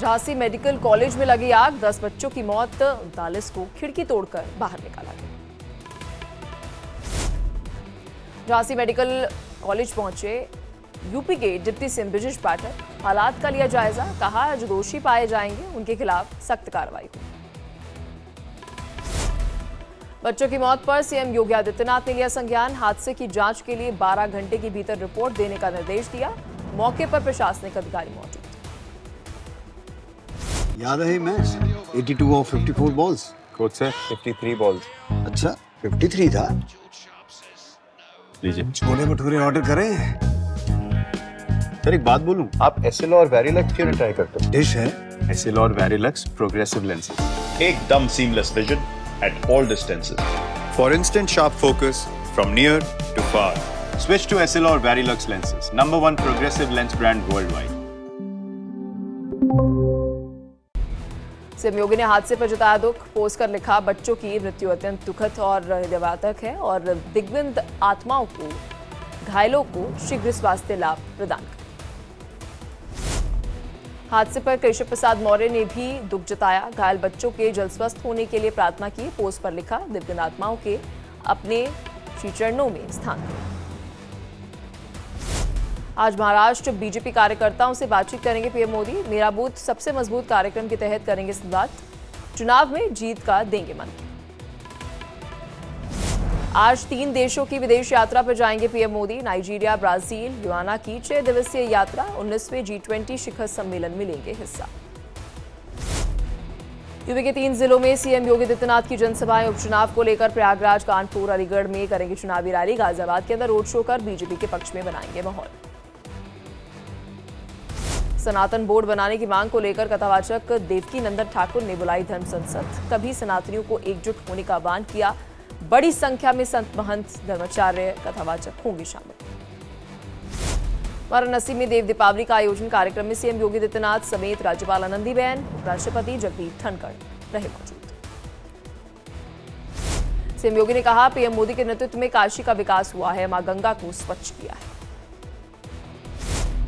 Jhansi medical college में लगी आग, 10 बच्चों की मौत, 39 को खिड़की तोड़कर बाहर निकाला गया। झांसी मेडिकल कॉलेज पहुंचे यूपी के डिप्टी सीएम ब्रजेश पाठक, हालात का लिया जायजा, कहा जो दोषी पाए जाएंगे उनके खिलाफ सख्त कार्रवाई होगी। बच्चों की मौत पर सीएम योगी आदित्यनाथ ने लिया संज्ञान, हादसे की जांच के लिए 12 घंटे के भीतर रिपोर्ट देने का निर्देश दिया। मौके पर प्रशासनिक अधिकारी मौजूद। याद है मैच 82 और 54 बॉल्स। कोच से 53 बॉल्स। अच्छा 53 था। लीजिए। छोले भटूरे ऑर्डर करें। सर एक बात बोलूं, आप एसएल और वेरिलक्स क्यों ट्राई करते हो? डिश है एसएल और वेरिलक्स प्रोग्रेसिव लेंसेज, एकदम seamless vision at all distances. for instant sharp focus from near to far. Switch to SL or Verilux lenses, #1 progressive lens brand worldwide. CM Yogi ने हादसे पर जताया दुख, पोस्ट कर लिखा बच्चों की मृत्यु अत्यंत दुखद और हृदयघातक है और दिग्विजय आत्माओं को, घायलों को शीघ्र स्वास्थ्य लाभ प्रदान करें। हादसे पर केशव प्रसाद मौर्य ने भी दुख जताया, घायल बच्चों के जल्द स्वस्थ होने के लिए प्रार्थना की। पोस्ट पर लिखा दिव्यांग आत्माओं के अपने श्री चरणों में स्थान दें। आज महाराष्ट्र बीजेपी कार्यकर्ताओं से बातचीत करेंगे पीएम मोदी। मेरा बूथ सबसे मजबूत कार्यक्रम के तहत करेंगे संवाद, चुनाव में जीत का देंगे मंत्र। आज 3 देशों की विदेश यात्रा पर जाएंगे PM Modi. Nigeria, Brazil, Guyana की 6 दिवसीय यात्रा, 19वें G20 शिखर सम्मेलन में लेंगे हिस्सा। यूपी के 3 जिलों में सीएम योगी आदित्यनाथ की जनसभाएं, उपचुनाव को लेकर प्रयागराज, कानपुर, अलीगढ़ में करेंगे चुनावी रैली। गाजियाबाद के अंदर रोड शो कर बीजेपी के पक्ष में बनाएंगे माहौल। सनातन बोर्ड बनाने की मांग को लेकर कथावाचक देवकी नंदन ठाकुर ने बुलाई धर्म संसद, कभी सनातनियों को एकजुट होने का आह्वान किया। बड़ी संख्या में संत, महंत, धर्माचार्य, कथावाचक होंगे शामिल। वाराणसी में देव दीपावली का आयोजन, कार्यक्रम में सीएम योगी आदित्यनाथ समेत राज्यपाल आनंदीबेन, उपराष्ट्रपति जगदीप धनखड़ रहे मौजूद। सीएम योगी ने कहा पीएम मोदी के नेतृत्व में काशी का विकास हुआ है, मां गंगा को स्वच्छ किया है।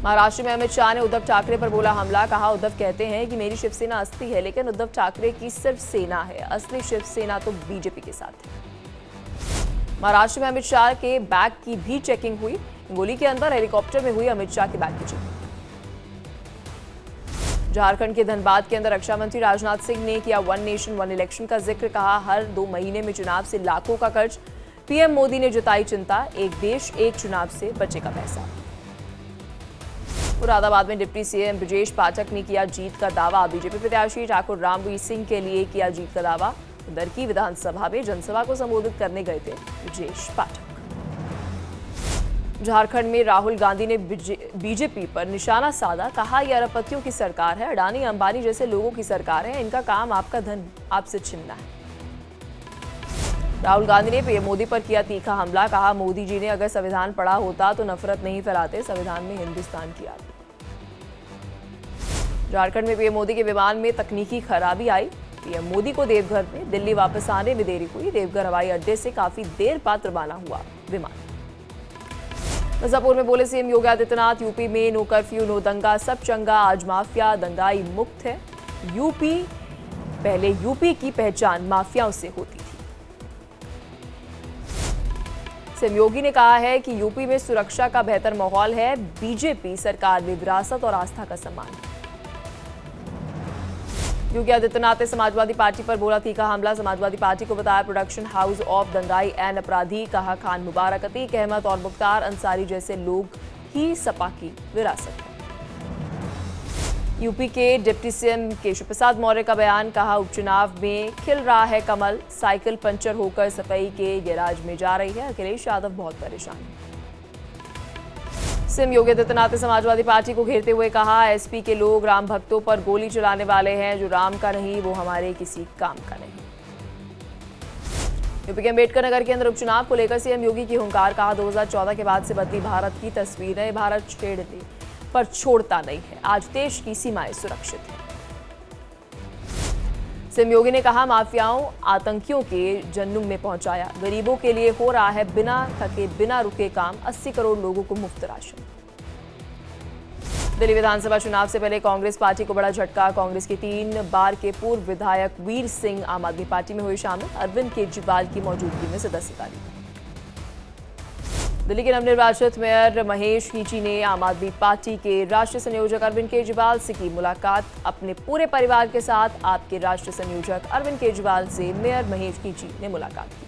महाराष्ट्र में अमित शाह ने उद्धव ठाकरे पर बोला हमला, कहा उद्धव कहते हैं कि मेरी शिवसेना अस्थि है, लेकिन उद्धव ठाकरे की सिर्फ सेना है, असली शिवसेना तो बीजेपी के साथ है। महाराष्ट्र में अमित शाह के बैग की भी चेकिंग हुई, हिंगोली के अंदर हेलीकॉप्टर में हुई अमित शाह के बैग की चेकिंग। झारखंड के धनबाद के अंदर रक्षा मंत्री राजनाथ सिंह ने किया 1 नेशन 1 इलेक्शन का जिक्र, कहा हर 2 महीने में चुनाव से लाखों का खर्च। पीएम मोदी ने जताई चिंता, एक देश एक चुनाव से बचेगा पैसा। मुरादाबाद में डिप्टी सीएम ब्रजेश पाठक ने किया जीत का दावा, बीजेपी प्रत्याशी ठाकुर रामवीर सिंह के लिए किया जीत का दावा। उधर की विधानसभा में जनसभा को संबोधित करने गए थे ब्रजेश पाठक। झारखंड में राहुल गांधी ने बीजेपी पर निशाना साधा, कहा यह अरबपतियों की सरकार है, अडानी अंबानी जैसे लोगों की सरकार है, इनका काम आपका धन आपसे छीनना है। राहुल गांधी ने पीएम मोदी पर किया तीखा हमला, कहा मोदी जी ने अगर संविधान पढ़ा होता तो नफरत नहीं फैलाते, संविधान में हिंदुस्तान की आती। झारखंड में पीएम मोदी के विमान में तकनीकी खराबी आई, पीएम मोदी को देवघर में दिल्ली वापस आने में देरी हुई, देवघर हवाई अड्डे से काफी देर बाद रवाना हुआ विमान। मिर्जापुर में बोले सीएम योगी आदित्यनाथ, यूपी में नो कर्फ्यू, नो दंगा, सब चंगा, आज माफिया दंगाई मुक्त है। पहले यूपी की पहचान माफियाओं से होती थी। सीएम योगी ने कहा है कि यूपी में सुरक्षा का बेहतर माहौल है, बीजेपी सरकार में विरासत और आस्था का सम्मान है। योगी आदित्यनाथ ने समाजवादी पार्टी पर बोला तीखा हमला, समाजवादी पार्टी को बताया प्रोडक्शन हाउस ऑफ दंगाई एंड अपराधी, कहा खान मुबारक, अतीक अहमद और मुख्तार अंसारी जैसे लोग ही सपा की विरासत है। यूपी के डिप्टी सीएम केशव प्रसाद मौर्य का बयान, कहा उपचुनाव में खिल रहा है कमल, साइकिल पंचर होकर सफाई के गैराज में जा रही है, अखिलेश यादव बहुत परेशान है। सीएम योगी आदित्यनाथ ने समाजवादी पार्टी को घेरते हुए कहा एसपी के लोग राम भक्तों पर गोली चलाने वाले हैं, जो राम का नहीं वो हमारे किसी काम का नहीं। यूपी के अम्बेडकर नगर के अंदर उपचुनाव को लेकर सीएम योगी की हुंकार, कहा 2014 के बाद से बदली भारत की तस्वीर, नए भारत छेड़ने पर छोड़ता नहीं है, आज देश की सीमाएं सुरक्षित है। सीएम योगी ने कहा माफियाओं आतंकियों के जन्नुम में पहुंचाया, गरीबों के लिए हो रहा है बिना थके बिना रुके काम, 80 करोड़ लोगों को मुफ्त राशन। दिल्ली विधानसभा चुनाव से पहले कांग्रेस पार्टी को बड़ा झटका। कांग्रेस के 3 बार के पूर्व विधायक वीर सिंह आम आदमी पार्टी में हुए शामिल। अरविंद केजरीवाल की मौजूदगी में सदस्यता ली। दिल्ली के नवनिर्वाचित मेयर महेश कीची ने आम आदमी पार्टी के राष्ट्रीय संयोजक अरविंद केजरीवाल से की मुलाकात। अपने पूरे परिवार के साथ आपके राष्ट्रीय संयोजक अरविंद केजरीवाल से मेयर महेश कीची ने मुलाकात की।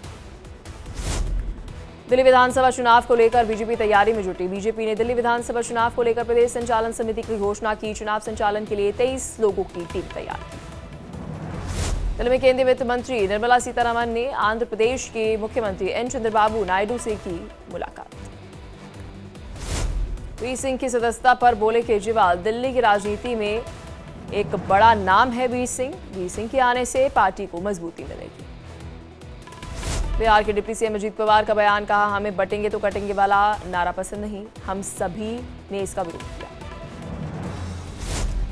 दिल्ली विधानसभा चुनाव को लेकर बीजेपी तैयारी में जुटी। बीजेपी ने दिल्ली विधानसभा चुनाव को लेकर प्रदेश संचालन समिति की घोषणा की। चुनाव संचालन के लिए 23 लोगों की टीम तैयार की। दिल्ली में केंद्रीय वित्त मंत्री निर्मला सीतारमण ने आंध्र प्रदेश के मुख्यमंत्री एन चंद्रबाबू नायडू से की मुलाकात। वीर सिंह की सदस्यता पर बोले केजरीवाल, दिल्ली की राजनीति में एक बड़ा नाम है वीर सिंह। वीर सिंह के आने से पार्टी को मजबूती मिलेगी। बिहार के डिप्टी सीएम अजीत पवार का बयान, कहा हमें बटेंगे तो कटेंगे वाला नारा पसंद नहीं, हम सभी ने इसका विरोध किया।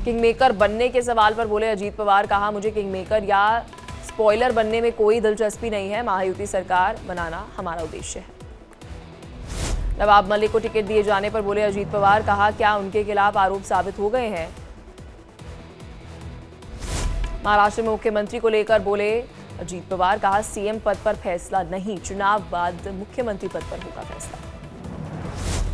किंगमेकर बनने के सवाल पर बोले अजीत पवार, कहा मुझे किंगमेकर या स्पॉइलर बनने में कोई दिलचस्पी नहीं है। महायुति सरकार बनाना हमारा उद्देश्य है। नवाब मलिक को टिकट दिए जाने पर बोले अजीत पवार, कहा क्या उनके खिलाफ आरोप साबित हो गए हैं। महाराष्ट्र में मुख्यमंत्री को लेकर बोले अजीत पवार, कहा सीएम पद पर फैसला नहीं, चुनाव बाद मुख्यमंत्री पद पर होगा फैसला।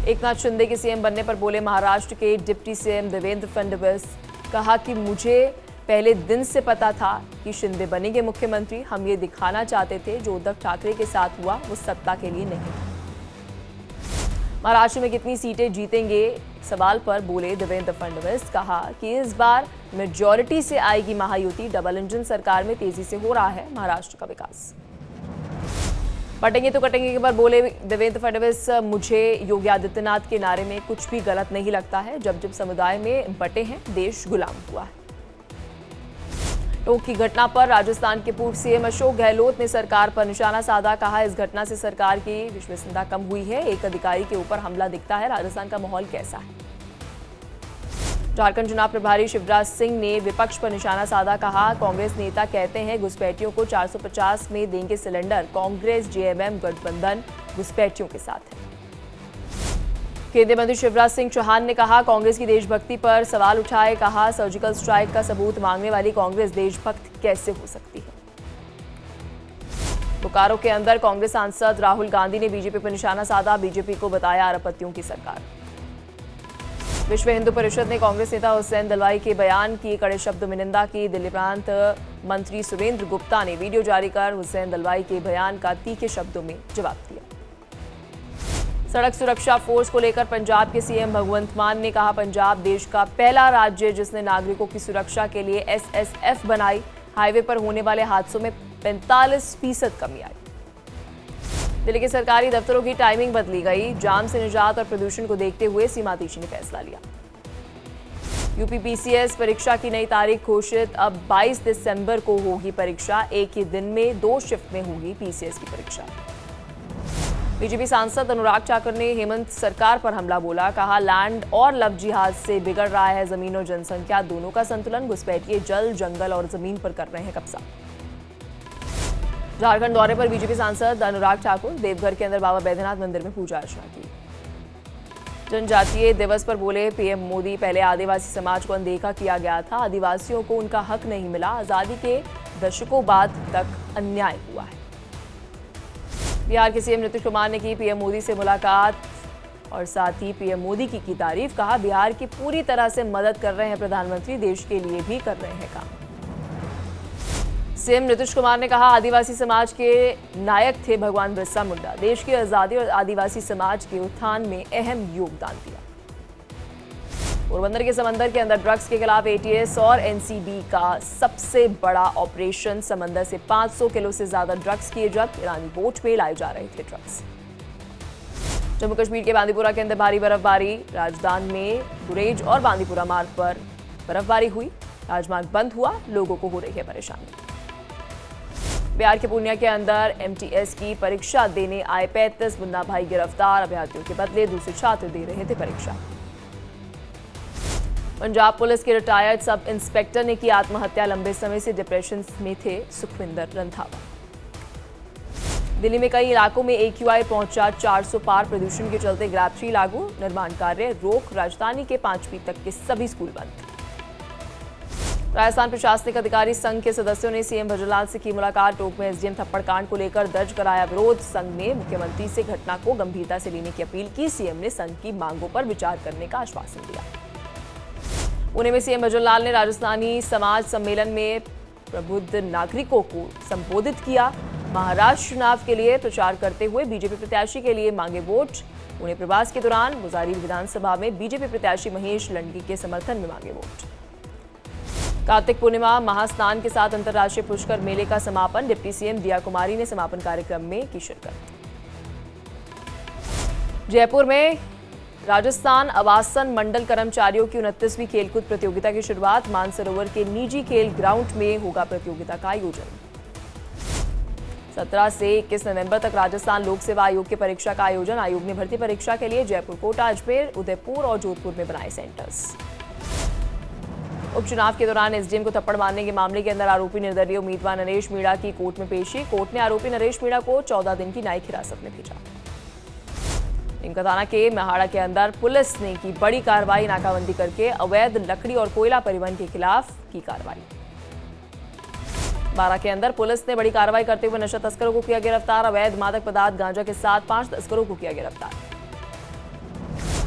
एकनाथ शिंदे के सीएम बनने पर बोले महाराष्ट्र के डिप्टी सीएम देवेंद्र फडणवीस, कहा कि मुझे पहले दिन से पता था कि शिंदे बनेंगे मुख्यमंत्री। हम ये दिखाना चाहते थे जो उद्धव ठाकरे के साथ हुआ वो सत्ता के लिए नहीं। महाराष्ट्र में कितनी सीटें जीतेंगे सवाल पर बोले देवेंद्र फडणवीस, कहा कि इस बार मेजॉरिटी से आएगी महायुति। डबल इंजन सरकार में तेजी से हो रहा है महाराष्ट्र का विकास। बटेंगे तो कटेंगे के बाद बोले देवेंद्र फडणवीस, मुझे योगी आदित्यनाथ के नारे में कुछ भी गलत नहीं लगता है। जब जब समुदाय में बटे हैं देश गुलाम हुआ है। टोंक की घटना पर राजस्थान के पूर्व सीएम अशोक गहलोत ने सरकार पर निशाना साधा। कहा इस घटना से सरकार की विश्वसनीयता कम हुई है। एक अधिकारी के ऊपर हमला दिखता है। राजस्थान का माहौल कैसा है। झारखंड चुनाव प्रभारी शिवराज सिंह ने विपक्ष पर निशाना साधा। कहा कांग्रेस नेता कहते हैं घुसपैठियों को 450 में देंगे सिलेंडर। कांग्रेस जेएमएम गठबंधन घुसपैठियों के साथ है। केंद्रीय मंत्री शिवराज सिंह चौहान ने कहा कांग्रेस की देशभक्ति पर सवाल उठाए। कहा सर्जिकल स्ट्राइक का सबूत मांगने वाली कांग्रेस देशभक्त कैसे हो सकती है। बोकारो के अंदर कांग्रेस सांसद राहुल गांधी ने बीजेपी पर निशाना साधा। बीजेपी को बताया अरबपतियों की सरकार। विश्व हिंदू परिषद ने कांग्रेस नेता हुसैन दलवाई के बयान की कड़े शब्दों में निंदा की। दिल्ली प्रांत मंत्री सुरेंद्र गुप्ता ने वीडियो जारी कर हुसैन दलवाई के बयान का तीखे शब्दों में जवाब दिया। सड़क सुरक्षा फोर्स को लेकर पंजाब के सीएम भगवंत मान ने कहा पंजाब देश का पहला राज्य जिसने नागरिकों की सुरक्षा के लिए एसएसएफ बनाई। हाईवे पर होने वाले हादसों में 45% कमी आई। दिल्ली के सरकारी दफ्तरों की टाइमिंग बदली गई। जाम से निजात और प्रदूषण को देखते हुए सीमाधीश ने फैसला लिया। यूपी पीसीएस परीक्षा की नई तारीख घोषित। अब 22 दिसंबर को होगी परीक्षा। एक ही दिन में 2 शिफ्ट में होगी पीसीएस की परीक्षा। बीजेपी सांसद अनुराग ठाकुर ने हेमंत सरकार पर हमला बोला। कहा लैंड और लव जिहाद से बिगड़ रहा है जमीन और जनसंख्या दोनों का संतुलन। घुसपैठिए जल जंगल और जमीन पर कर रहे हैं कब्जा। झारखंड दौरे पर बीजेपी सांसद अनुराग ठाकुर देवघर के अंदर बाबा बैद्यनाथ मंदिर में पूजा अर्चना की। जनजातीय दिवस पर बोले पीएम मोदी, पहले आदिवासी समाज को अनदेखा किया गया था। आदिवासियों को उनका हक नहीं मिला। आजादी के दशकों बाद तक अन्याय हुआ है। बिहार के सीएम नीतीश कुमार ने की पीएम मोदी से मुलाकात और साथ ही पीएम मोदी की तारीफ। कहा बिहार की पूरी तरह से मदद कर रहे हैं प्रधानमंत्री, देश के लिए भी कर रहे हैं काम। सीएम नीतीश कुमार ने कहा आदिवासी समाज के नायक थे भगवान बिरसा मुंडा। देश की आजादी और आदिवासी समाज के उत्थान में अहम योगदान दिया। पोरबंदर के समंदर के अंदर ड्रग्स के खिलाफ एटीएस और एनसीबी का सबसे बड़ा ऑपरेशन। समंदर से 500 किलो से ज्यादा ड्रग्स किए जब्त। ईरानी बोट में लाए जा रहे थे ड्रग्स। जम्मू कश्मीर के बांदीपुरा के अंदर भारी बर्फबारी। राजधानी में गुरेज और बांदीपुरा मार्ग पर बर्फबारी हुई। राजमार्ग बंद हुआ। लोगों को हो रही है परेशानी। बिहार के पूर्णिया के अंदर एमटीएस की परीक्षा देने आए 35 मुन्ना भाई गिरफ्तार। अभ्यर्थियों के बदले दूसरे छात्र दे रहे थे परीक्षा। पंजाब पुलिस के रिटायर्ड सब इंस्पेक्टर ने की आत्महत्या। लंबे समय से डिप्रेशन में थे सुखविंदर रंधावा। दिल्ली में कई इलाकों में AQI पहुंचा 400 पार। प्रदूषण के चलते ग्रैब 3 लागू, निर्माण कार्य रोक। राजधानी के 5वीं तक के सभी स्कूल बंद। राजस्थान प्रशासनिक अधिकारी संघ के सदस्यों ने सीएम भजनलाल से की मुलाकात। टोंक में SDM थप्पड़ कांड को लेकर दर्ज कराया विरोध। संघ ने मुख्यमंत्री से घटना को गंभीरता से लेने की अपील की। सीएम ने संघ की मांगों पर विचार करने का आश्वासन दिया। पुणे में सीएम भजनलाल ने राजस्थानी समाज सम्मेलन में प्रबुद्ध नागरिकों को संबोधित किया। महाराष्ट्र चुनाव के लिए प्रचार करते हुए बीजेपी प्रत्याशी के लिए मांगे वोट। पुणे प्रवास के दौरान मुजारिल विधानसभा में बीजेपी प्रत्याशी महेश लंडगी के समर्थन में मांगे वोट। कार्तिक पूर्णिमा महास्नान के साथ अंतर्राष्ट्रीय पुष्कर मेले का समापन। डिप्टी सीएम दिया कुमारी ने समापन कार्यक्रम में की शिरकत। जयपुर में राजस्थान आवासन मंडल कर्मचारियों की 29वीं खेलकूद प्रतियोगिता की शुरुआत। मानसरोवर के निजी खेल ग्राउंड में होगा प्रतियोगिता का आयोजन। 17 से 21 नवंबर तक राजस्थान लोक सेवा आयोग की परीक्षा का आयोजन। आयोग ने भर्ती परीक्षा के लिए जयपुर, कोटा, अजमेर, उदयपुर और जोधपुर में बनाए सेंटर्स। उपचुनाव के दौरान एसडीएम को थप्पड़ मारने के मामले के अंदर आरोपी निर्दलीय उम्मीदवार नरेश मीणा की कोर्ट में पेशी। कोर्ट ने आरोपी नरेश मीणा को 14 दिन की न्यायिक हिरासत में भेजा। इनका थाना के महाड़ा के अंदर पुलिस ने की बड़ी कार्रवाई। नाकाबंदी करके अवैध लकड़ी और कोयला परिवहन के खिलाफ की कार्रवाई। बारा के अंदर पुलिस ने बड़ी कार्रवाई करते हुए नशा तस्करों को किया गिरफ्तार। अवैध मादक पदार्थ गांजा के साथ 5 तस्करों को किया गिरफ्तार।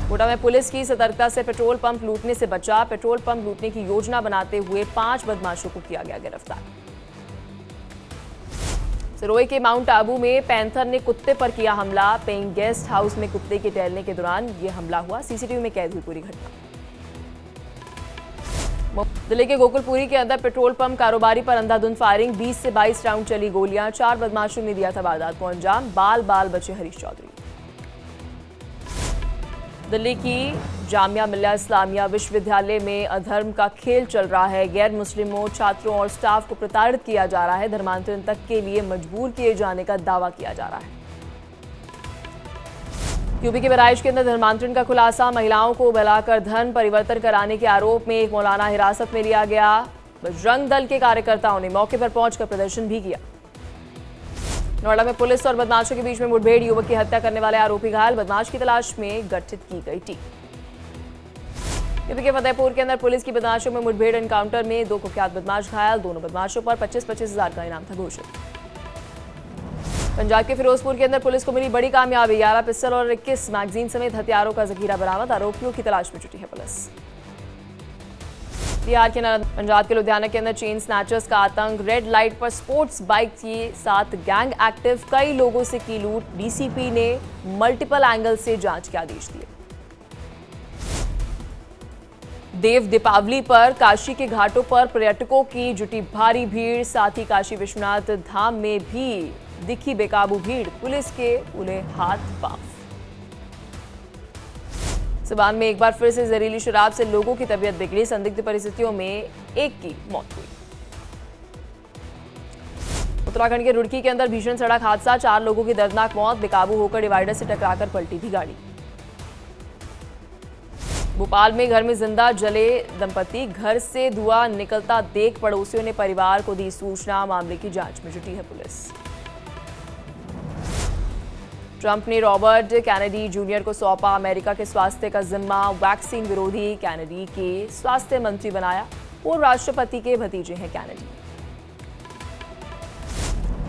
कोटा में पुलिस की सतर्कता से पेट्रोल पंप लूटने से बचा। पेट्रोल पंप लूटने की योजना बनाते हुए 5 बदमाशों को किया गया गिरफ्तार। सिरोही के माउंट आबू में पैंथर ने कुत्ते पर किया हमला। पेइंग गेस्ट हाउस में कुत्ते के टहलने के दौरान यह हमला हुआ। सीसीटीवी में कैद हुई पूरी घटना। दिल्ली के गोकुलपुरी के अंदर पेट्रोल पंप कारोबारी पर अंधाधुंध फायरिंग। 20 से 22 राउंड चली गोलियां। 4 बदमाशों ने दिया था वारदात को अंजाम। बाल बाल बचे हरीश चौधरी। दिल्ली की जामिया मिल्लिया इस्लामिया विश्वविद्यालय में अधर्म का खेल चल रहा है। गैर मुस्लिमों, छात्रों और स्टाफ को प्रताड़ित किया जा रहा है। धर्मांतरण तक के लिए मजबूर किए जाने का दावा किया जा रहा है। यूपी के बहराइच के अंदर धर्मांतरण का खुलासा। महिलाओं को बहलाकर धर्म परिवर्तन कराने के आरोप में एक मौलाना हिरासत में लिया गया। बजरंग दल के कार्यकर्ताओं ने मौके पर पहुंचकर प्रदर्शन भी किया। नोएडा में पुलिस और बदमाशों के बीच में मुठभेड़। युवक की हत्या करने वाले आरोपी घायल। बदमाश की तलाश में गठित की गई टीम। यूपी के फतेहपुर के अंदर पुलिस की बदमाशों में मुठभेड़। एनकाउंटर में 2 कुख्यात बदमाश घायल। दोनों बदमाशों पर 25-25 हजार का इनाम था घोषित। पंजाब के फिरोजपुर के अंदर पुलिस को मिली बड़ी कामयाबी। 11 पिस्टल और 21 मैगजीन समेत हथियारों का जखीरा बरामद। आरोपियों की तलाश में जुटी है पुलिस। बिहार के पंजाब के लुधियाना के अंदर चेन स्नैचर्स का आतंक। रेड लाइट पर स्पोर्ट्स बाइक के साथ गैंग एक्टिव। कई लोगों से की लूट। डीसीपी ने मल्टीपल एंगल से जांच के आदेश दिए। देव दीपावली पर काशी के घाटों पर पर्यटकों की जुटी भारी भीड़। साथ ही काशी विश्वनाथ धाम में भी दिखी बेकाबू भीड़। पुलिस के खुले हाथ पांव। सिवान में एक बार फिर से जहरीली शराब से लोगों की तबीयत बिगड़ी। संदिग्ध परिस्थितियों में एक की मौत हुई। उत्तराखंड के रुड़की के अंदर भीषण सड़क हादसा। 4 लोगों की दर्दनाक मौत। बेकाबू होकर डिवाइडर से टकराकर पलटी थी गाड़ी। भोपाल में घर में जिंदा जले दंपति। घर से धुआं निकलता देख पड़ोसियों ने परिवार को दी सूचना। मामले की जांच में जुटी है पुलिस। ट्रंप ने रॉबर्ट कैनेडी जूनियर को सौंपा अमेरिका के स्वास्थ्य का जिम्मा। वैक्सीन विरोधी कैनेडी के स्वास्थ्य मंत्री बनाया। पूर्व राष्ट्रपति के भतीजे हैं कैनेडी।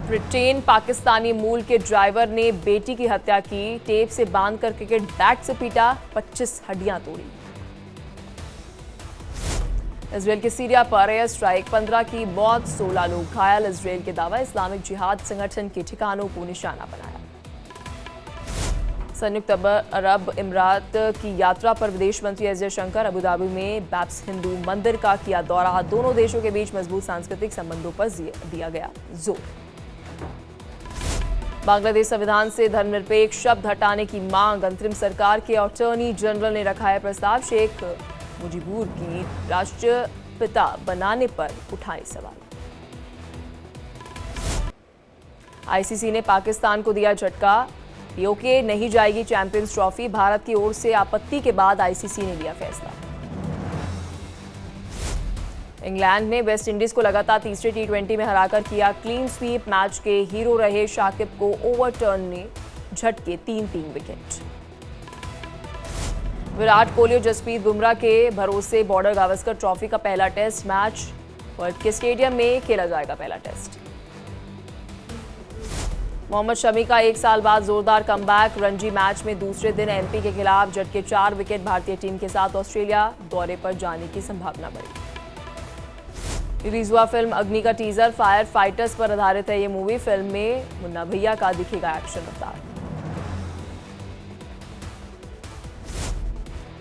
ब्रिटेन पाकिस्तानी मूल के ड्राइवर ने बेटी की हत्या की। टेप से बांधकर क्रिकेट बैट से पीटा। 25 हड्डियां तोड़ी। इजरायल के सीरिया पर एयर स्ट्राइक। 15 की मौत, 16 लोग घायल। इजरायल के दावा इस्लामिक जिहाद संगठन के ठिकानों को निशाना बनाया। संयुक्त अरब इमरात की यात्रा पर विदेश मंत्री एस जयशंकर। अबुधाबी में बैप्स हिंदू मंदिर का किया दौरा। दोनों देशों के बीच मजबूत सांस्कृतिक संबंधों पर दिया गया जोर। बांग्लादेश संविधान से धर्मनिरपेक्ष शब्द हटाने की मांग। अंतरिम सरकार के अटॉर्नी जनरल ने रखा है प्रस्ताव। शेख मुजीबुर की राष्ट्रपिता बनाने पर उठाए सवाल। आईसीसी ने पाकिस्तान को दिया झटका। पीओके नहीं जाएगी चैंपियंस ट्रॉफी। भारत की ओर से आपत्ति के बाद आईसीसी ने लिया फैसला। इंग्लैंड ने वेस्ट इंडीज को लगातार तीसरे टी20 में हराकर किया क्लीन स्वीप। मैच के हीरो रहे शाकिब को ओवरटर्न ने झटके 3-3 विकेट। विराट कोहली और जसप्रीत बुमराह के भरोसे बॉर्डर गावस्कर ट्रॉफी का पहला टेस्ट मैच वर्ल्ड के स्टेडियम में खेला जाएगा। पहला टेस्ट। मोहम्मद शमी का 1 साल बाद जोरदार कमबैक। रणजी मैच में दूसरे दिन एमपी के खिलाफ झटके 4 विकेट। भारतीय टीम के साथ ऑस्ट्रेलिया दौरे पर जाने की संभावना बढ़ी। रिलीज हुआ फिल्म अग्नि का टीजर। फायर फाइटर्स पर आधारित है ये मूवी। फिल्म में मुन्ना भैया का दिखेगा एक्शन अवतार।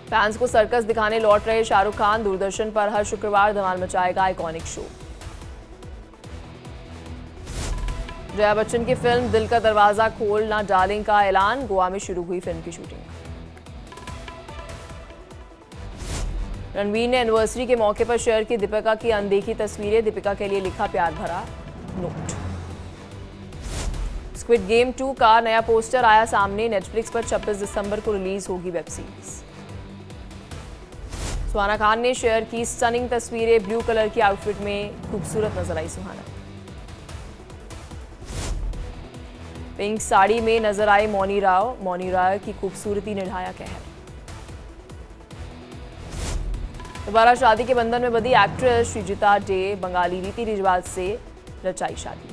फैंस को सर्कस दिखाने लौट रहे शाहरुख खान। दूरदर्शन पर हर शुक्रवार धमाल मचाएगा आइकॉनिक शो। जया बच्चन की फिल्म दिल का दरवाजा खोल ना डालें का ऐलान। गोवा में शुरू हुई फिल्म की शूटिंग। रणवीर ने एनिवर्सरी के मौके पर शेयर की दीपिका की अनदेखी तस्वीरें। दीपिका के लिए लिखा प्यार भरा नोट। स्क्विड गेम 2 का नया पोस्टर आया सामने। नेटफ्लिक्स पर 26 दिसंबर को रिलीज होगी वेब सीरीज। सुहाना खान ने शेयर की स्टनिंग तस्वीरें। ब्लू कलर की आउटफिट में खूबसूरत नजर आई सुहाना। पिंक साड़ी में नजर आई मौनी राव। मौनी राव की खूबसूरती ने ढाया कहर। दोबारा शादी के बंधन में बंधी एक्ट्रेस श्रीजिता डे। बंगाली रीति रिवाज से रचाई शादी।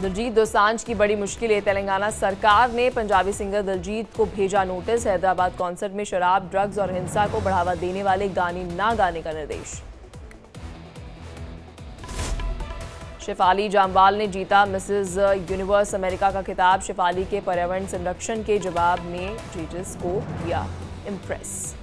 दिलजीत दोसांझ की बड़ी मुश्किलें। तेलंगाना सरकार ने पंजाबी सिंगर दिलजीत को भेजा नोटिस। हैदराबाद कॉन्सर्ट में शराब, ड्रग्स और हिंसा को बढ़ावा देने वाले गाने ना गाने का निर्देश। शेफाली जामवाल ने जीता मिसेज यूनिवर्स अमेरिका का खिताब। शेफाली के पर्यावरण संरक्षण के जवाब में जजेस को किया इम्प्रेस।